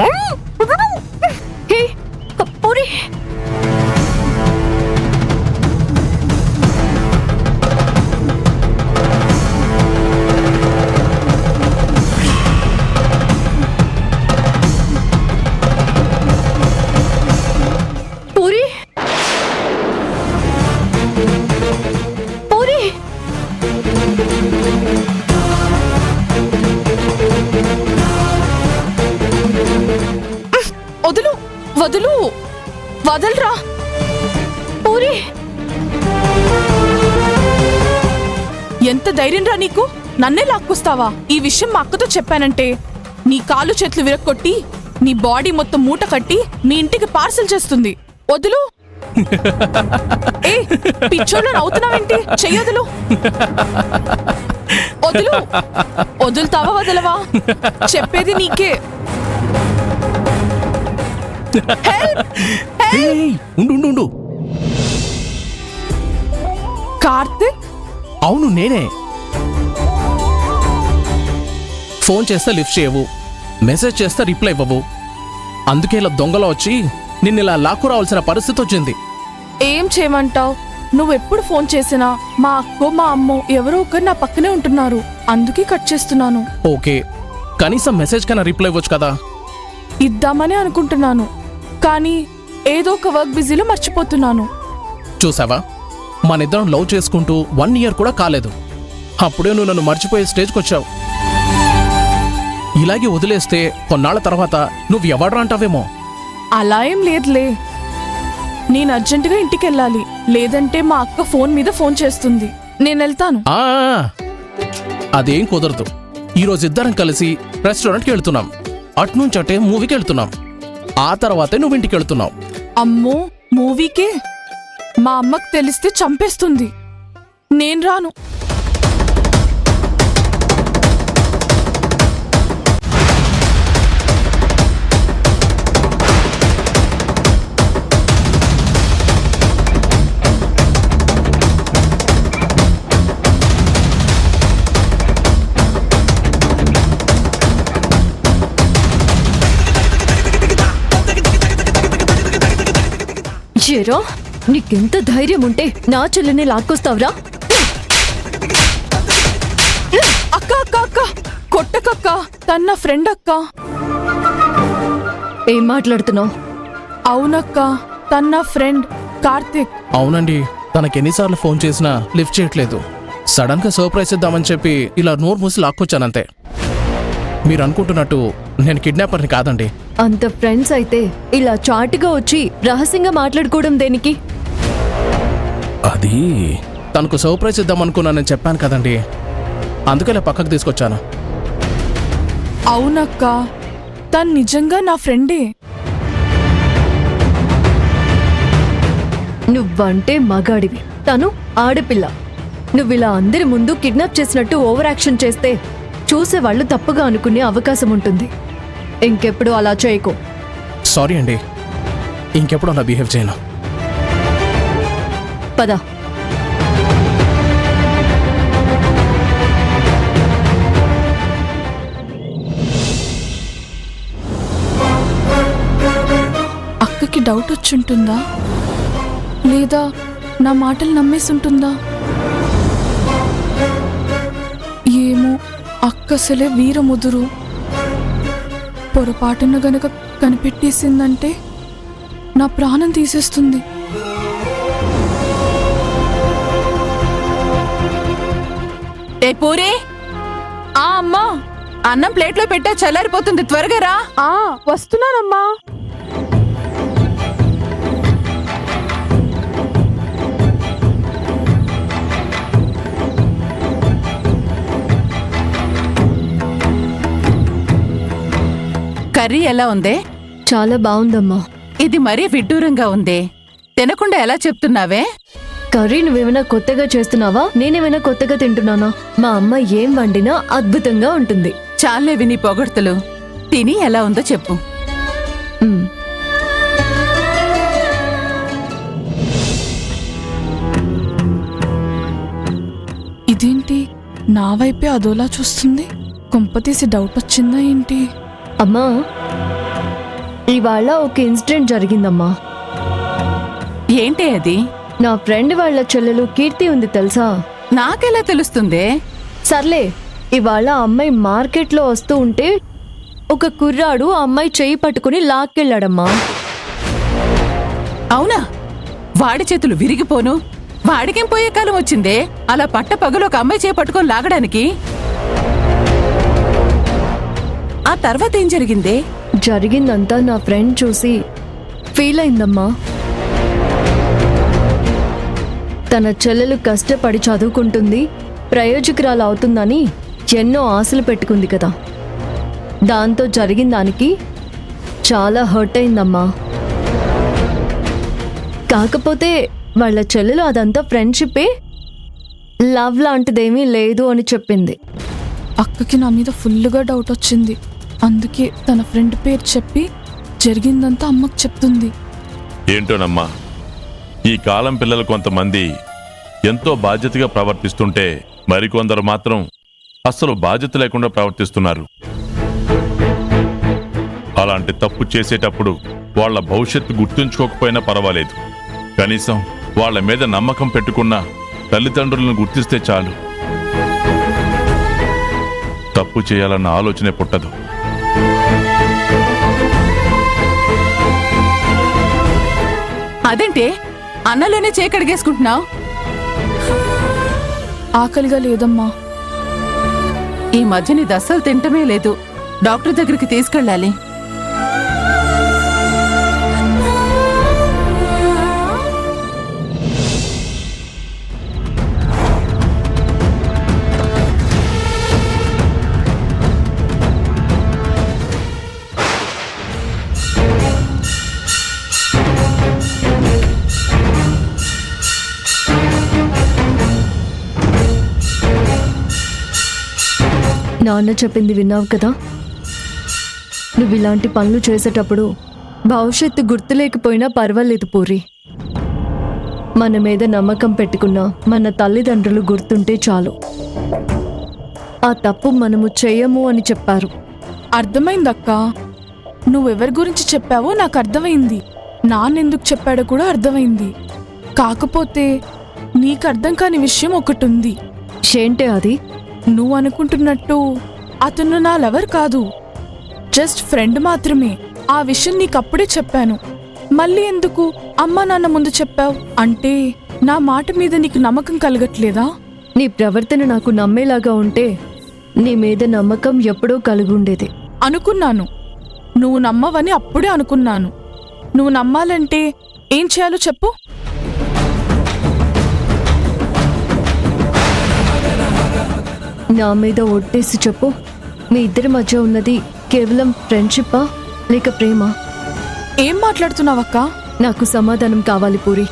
హే పూరి, పూరి, పూరి. వదులు వదులు, వదలరా పూరి. ఎంత ధైర్యంరా నీకు? నన్నే లాక్కొస్తావా? ఈ విషయం మా అక్కతో చెప్పానంటే నీ కాలు చేతులు విరక్కొట్టి నీ బాడీ మొత్తం మూట కట్టి మీ ఇంటికి పార్సల్ చేస్తుంది. వదులు. ఏ పిచ్చోళ్ళ నవ్వుతున్నావేంటి? చెయ్యొదులు. వదులు. వదులుతావా వదలవా? చెప్పేది నీకే. ఉండు. కార్తిక్? అవును నేనే. ఫోన్ చేస్తే లిఫ్ట్ చేయవు, మెసేజ్ చేస్తే రిప్లై ఇవ్వవు. అందుకే ఇలా దొంగలో వచ్చి నిన్ను ఇలా లాక్కు రావాల్సిన పరిస్థితి వచ్చింది. ఏం చేయమంటావు? నువ్వెప్పుడు ఫోన్ చేసినా మా అక్కో మా అమ్మో ఎవరో ఒకరు నా పక్కనే ఉంటున్నారు. అందుకే కట్ చేస్తున్నాను. ఓకే, కనీసం మెసేజ్ కన్నా రిప్లై ఇవ్వచ్చు కదా. ఇద్దామని అనుకుంటున్నాను, కానీ ఏదో ఒక వర్క్ బిజీలో మర్చిపోతున్నాను. చూసావా, మనిద్దరం లవ్ చేసుకుంటూ 1 year కూడా కాలేదు, అప్పుడే నువ్వు నన్ను మర్చిపోయే స్టేజ్కి వచ్చావు. ఇలాగే వదిలేస్తే కొన్నాళ్ల తర్వాత నువ్వు ఎవడ్రా అంటావేమో. అలా ఏం లేదులే. నేను అర్జెంటుగా ఇంటికి వెళ్ళాలి, లేదంటే మా అక్క ఫోన్ మీద ఫోన్ చేస్తుంది. నేను వెళ్తాను. అదేం కుదరదు. ఈరోజు ఇద్దరం కలిసి రెస్టారెంట్కి వెళ్తున్నాం, అట్నుంచి అటే మూవీకి వెళ్తున్నాం, ఆ తర్వాతే నువ్వు ఇంటికి వెళ్తున్నావు. అమ్మో, మూవీకే? మా అమ్మకు తెలిస్తే చంపేస్తుంది. నేను రాను. ఏరా, నీకెంత ధైర్యం ఉంటే నా చెల్లిని లాక్కొస్తావురా? అక్క అక్క అక్క, కొట్టకక్క, తన ఫ్రెండ్ అక్క. ఏం మాట్లాడుతున్నావు? అవునక్క, తన ఫ్రెండ్ కార్తిక్. అవునండి, తనకెన్నిసార్లు ఫోన్ చేసినా లిఫ్ట్ చేయట్లేదు. సడన్ గా సర్ప్రైజ్ ఇద్దామని చెప్పి ఇలా నోరు మూసి లాక్కొచ్చానంతే. మీరు అనుకుంటున్నట్టు నేను కిడ్నాపర్ని కాదండి. అంత ఫ్రెండ్స్ అయితే ఇలా చాటుగా వచ్చి రహస్యంగా మాట్లాడుకోవడం దేనికి? అది తనకు సర్ప్రైజ్ ఇద్దామనుకున్నానని చెప్పాను కదండి, అందుకే పక్కకు తీసుకొచ్చాను. అవునక్క, తను నిజంగా నా ఫ్రెండే. నువ్వంటే మగాడివి, తను ఆడపిల్ల. నువ్విలా అందరి ముందు కిడ్నాప్ చేసినట్టు ఓవర్ యాక్షన్ చేస్తే చూసేవాళ్లు తప్పుగా అనుకునే అవకాశం ఉంటుంది. ఇంకెప్పుడు అలా చేయకు. సారీ అండి, ఇంకెప్పుడు అలా బిహేవ్ చేయను. పద. అక్కకి డౌట్ వచ్చుంటుందా, లేదా నా మాటలు నమ్మేసుంటుందా? ఏమో, అక్కసలే వీరముదురు. పొరపాటున గనక కనిపెట్టేసిందంటే నా ప్రాణం తీసేస్తుంది. ఏ పూరి, అమ్మా, అన్నం ప్లేట్లో పెట్టా, చల్లారిపోతుంది, త్వరగా రా. వస్తున్నానమ్మా. కర్రీ ఎలా ఉందే? చాలా బాగుందమ్మా. ఇది మరీ విడ్డూరంగా ఉందే, తినకుండా ఎలా చెప్తున్నావే? కర్రీ నువ్వేమైనా కొత్తగా చేస్తున్నావా, నేనేమైనా కొత్తగా తింటున్నానా? మా అమ్మ ఏం వండినా అద్భుతంగా ఉంటుంది. చాలే విని పొగడ్తలు, తిని ఎలా ఉందో చెప్పు. ఇదేంటి నా వైపే అదోలా చూస్తుంది? కొంపతీసి డౌట్ వచ్చిందా ఏంటి? అమ్మా, ఇవాళ ఒక ఇన్సిడెంట్ జరిగిందమ్మా. ఏంటి అది? నా ఫ్రెండ్ వాళ్ళ చెల్లెలు కీర్తి ఉంది తెలుసా? నాకెలా తెలుస్తుందే? సర్లే, ఇవాళ అమ్మాయి మార్కెట్లో వస్తూ ఉంటే ఒక కుర్రాడు ఆ అమ్మాయి చెయ్యి పట్టుకుని లాక్కెళ్ళాడమ్మా. అవునా? వాడి చేతులు విరిగిపోను, వాడికేం పోయే కాలం వచ్చిందే అలా పట్ట పగలు ఒక అమ్మాయి చేపట్టుకొని లాగడానికి? ఆ తర్వాత ఏం జరిగిందే? జరిగిందంతా నా ఫ్రెండ్ చూసి ఫీల్ అయిందమ్మా. తన చెల్లెలు కష్టపడి చదువుకుంటుంది, ప్రయోజకురాలు అవుతుందని ఎన్నో ఆశలు పెట్టుకుంది కదా. దాంతో జరిగిన దానికి చాలా హర్ట్ అయిందమ్మా. కాకపోతే వాళ్ళ చెల్లెలు అదంతా ఫ్రెండ్షిప్పే, లవ్ లాంటిదేమీ లేదు అని చెప్పింది. అక్కకి నా మీద ఫుల్గా డౌట్ వచ్చింది. అందుకే తన ఫ్రెండ్ పేరు చెప్పి జరిగిందంతా అమ్మకు చెప్తుంది. ఏంటోనమ్మా, ఈ కాలం పిల్లలు కొంతమంది ఎంతో బాధ్యతగా ప్రవర్తిస్తుంటే మరికొందరు మాత్రం అస్సలు బాధ్యత లేకుండా ప్రవర్తిస్తున్నారు. అలాంటి తప్పు చేసేటప్పుడు వాళ్ళ భవిష్యత్తు గుర్తుంచుకోకపోయినా పర్వాలేదు, కనీసం వాళ్ళ మీద నమ్మకం పెట్టుకున్న తల్లిదండ్రులను గుర్తిస్తే చాలు. తప్పు చేయాలన్న ఆలోచనే పుట్టదు. అదేంటే అన్నలోనే చేకడిగేసుకుంటున్నావు? ఆకలిగా లేదమ్మా. ఈ మధ్య నీ దస్సలు తింటమే లేదు. డాక్టర్ దగ్గరికి తీసుకెళ్ళాలి. నాన్న చెప్పింది విన్నావు కదా? నువ్వు ఇలాంటి పనులు చేసేటప్పుడు భవిష్యత్తు గుర్తులేకపోయినా పర్వాలేదు పూరి. మన మీద నమ్మకం పెట్టుకున్న మన తల్లిదండ్రులు గుర్తుంటే చాలు. ఆ తప్పు మనము చేయము అని చెప్పారు. అర్థమైందక్క. నువ్వెవరి గురించి చెప్పావో నాకు అర్థమైంది. నాన్నెందుకు చెప్పాడో కూడా అర్థమైంది. కాకపోతే నీకు అర్థం కాని విషయం ఒకటి ఉంది. ఏంటే అది? నువ్వు అనుకుంటున్నట్టు అతను నా లవర్ కాదు, జస్ట్ ఫ్రెండ్ మాత్రమే. ఆ విషయం నీకప్పుడే చెప్పాను. మళ్ళీ ఎందుకు అమ్మా నాన్న ముందు చెప్పావు? అంటే నా మాట మీద నీకు నమ్మకం కలగట్లేదా? నీ ప్రవర్తన నాకు నమ్మేలాగా ఉంటే నీ మీద నమ్మకం ఎప్పుడో కలుగుండేది. అనుకున్నాను, నువ్వు నమ్మవని అప్పుడే అనుకున్నాను. నువ్వు నమ్మాలంటే ఏం చేయాలో చెప్పు. నా మీద ఒట్టేసి చెప్పు, మీ ఇద్దరి మధ్య ఉన్నది కేవలం ఫ్రెండ్షిప్పా లేక ప్రేమ? ఏం మాట్లాడుతున్నావక్కా? నాకు సమాధానం కావాలి పూరి.